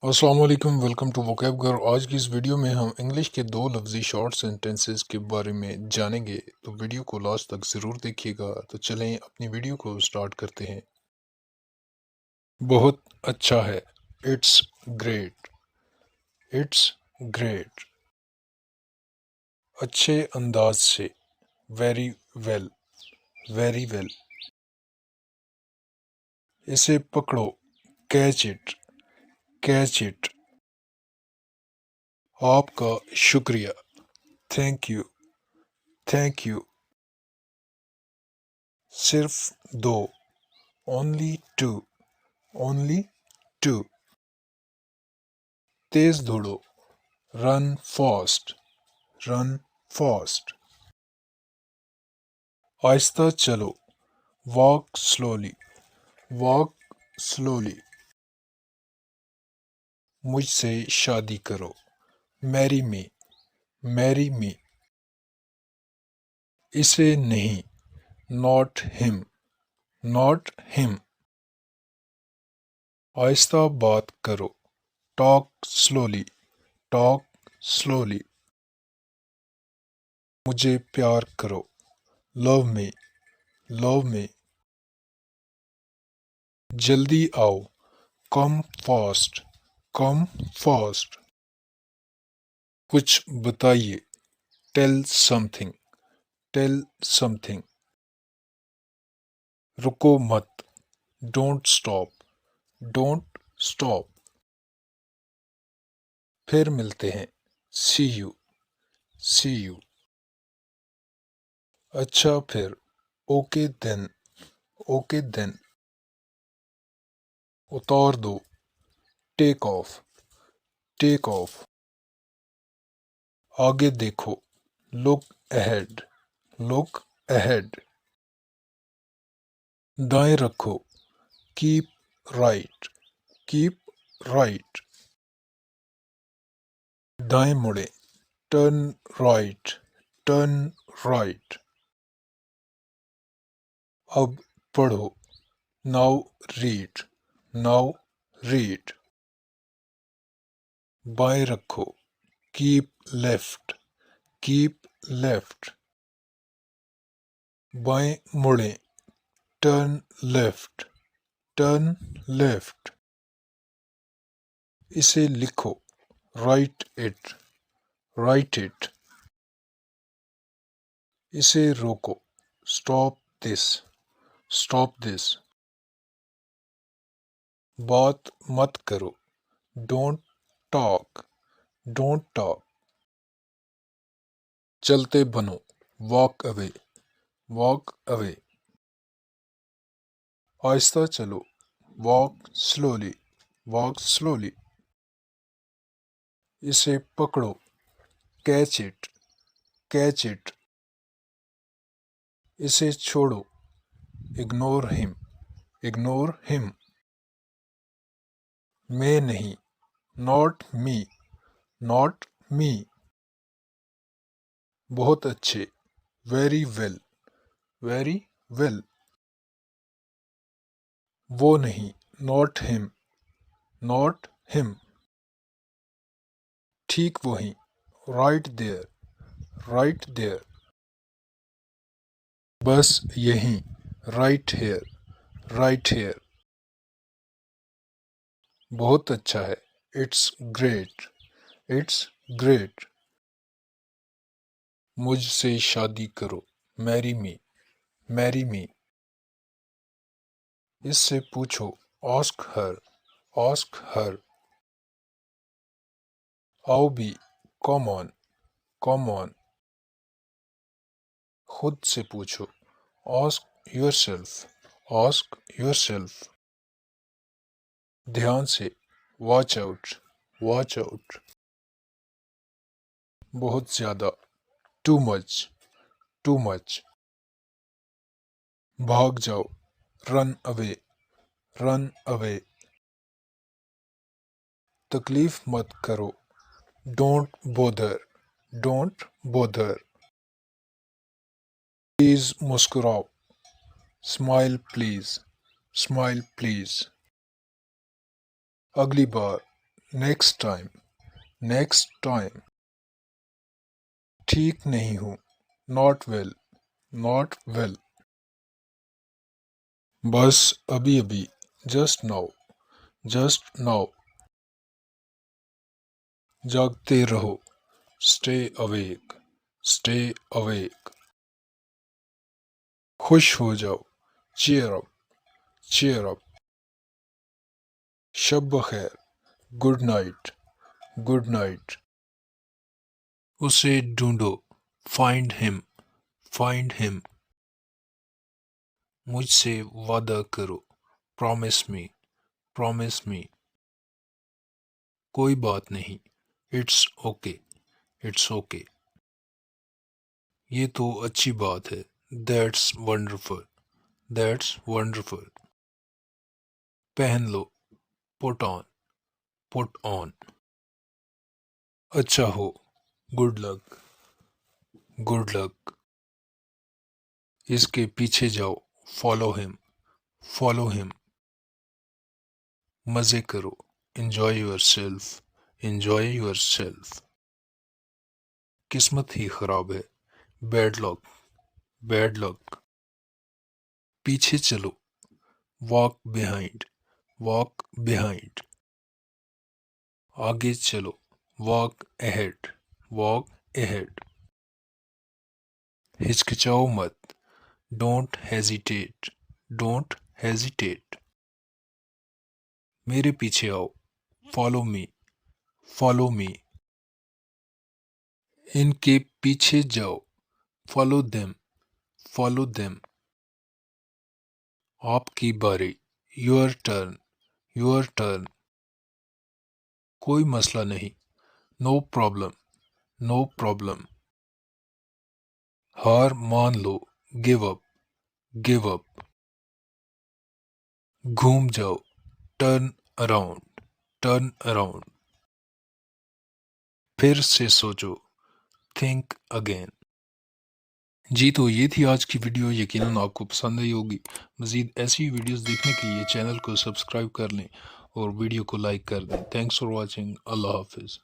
अस्सलाम वालेकुम, welcome to vocab घर। आज की इस वीडियो में हम इंग्लिश के दो लफ्जी शॉर्ट सेंटेंसेस के बारे में जानेंगे, तो वीडियो को लास्ट तक ज़रूर देखिएगा। तो चलें अपनी वीडियो को स्टार्ट करते हैं। बहुत अच्छा है, इट्स ग्रेट। It's great. अच्छे अंदाज से, वेरी वेल। Very well. इसे पकड़ो, कैच इट। Catch it. आपका शुक्रिया, थैंक यू। Thank you. सिर्फ दो, ओनली टू। Only two. तेज दौड़ो, रन फास्ट। Run fast. आहिस्ता चलो, वॉक स्लोली। Walk slowly. मुझसे शादी करो, मैरी मी। Marry me. इसे नहीं, नॉट हिम। Not him. आहिस्ता बात करो, टॉक स्लोली। Talk slowly. मुझे प्यार करो, लव मी। Love me. जल्दी आओ, कम फास्ट। Come fast. कुछ बताइए, टेल समथिंग। Tell something. रुको मत, डोंट स्टॉप। Don't stop. फिर मिलते हैं, सी यू। C you. अच्छा फिर, ओके देन। Okay then. उतार दो, टेक ऑफ। Take off. आगे देखो, लुक अहेड। Look ahead. दाएं रखो, कीप राइट। Keep right. दाएं मुड़े, टर्न राइट। Turn right. अब पढ़ो, नाउ रीड। Now read. बाएं रखो, कीप लेफ्ट। Keep left. बाएं मुड़ें, टर्न लेफ्ट। Turn left. इसे लिखो, राइट इट। Right it. इसे रोको, स्टॉप दिस। Stop this. बात मत करो, डोंट टॉक। Don't talk. चलते बनो, वॉक अवे। Walk away. आहिस्ता चलो, वॉक स्लोली। Walk slowly. इसे पकड़ो, कैच इट। Catch it. इसे छोड़ो, इग्नोर हिम। Ignore him. मैं नहीं, नॉट मी। Not me. बहुत अच्छे, वेरी वेल। Very well. वो नहीं, नॉट हिम। Not him. ठीक वहीं, राइट देयर। Right there. बस यहीं, राइट हेयर। Right hair. बहुत अच्छा है, इट्स ग्रेट। It's great. मुझसे शादी करो, मैरी मी। Marry me. इससे पूछो, आस्क हर। Ask her. आओ भी, कम ऑन। Come on. खुद से पूछो, आस्क योरसेल्फ। Ask yourself. ध्यान से, वॉच आउट। Watch out. बहुत ज्यादा, टू मच। Too much. भाग जाओ, रन अवे। Run away. तकलीफ मत करो, don't bother. Don't bother. Please मुस्कुराओ, स्माइल प्लीज। Smile please. अगली बार, next time, next time. ठीक नहीं हूँ, not well, not well. बस अभी अभी, just now, just now. जागते रहो, stay awake, stay awake. खुश हो जाओ, cheer up, cheer up. शब खैर, good night, good night. उसे ढूंढो, find him, find him. मुझसे वादा करो, promise me, promise me. कोई बात नहीं, it's okay, it's okay. ये तो अच्छी बात है, that's wonderful, that's wonderful. पहन लो, put on, put on. अच्छा हो, good luck, good luck. इसके पीछे जाओ, follow him, follow him. मजे करो, enjoy yourself, enjoy yourself. किस्मत ही खराब है, bad luck, bad luck. पीछे चलो, walk behind, walk behind. आगे चलो, walk ahead, walk ahead. हिचकिचाओ मत, don't hesitate, don't hesitate. मेरे पीछे आओ, follow me, follow me. इनके पीछे जाओ, follow them, follow them. आपकी बारी, your turn, your turn. कोई मसला नहीं, no problem, no problem. हार मान लो, give up, give up. घूम जाओ, turn around, turn around. फिर से सोचो, think again. जी तो ये थी आज की वीडियो, यकीनन आपको पसंद आई होगी। मज़ीद ऐसी वीडियोस देखने के लिए चैनल को सब्सक्राइब कर लें और वीडियो को लाइक कर दें। Thanks for watching. अल्लाह हाफिज़।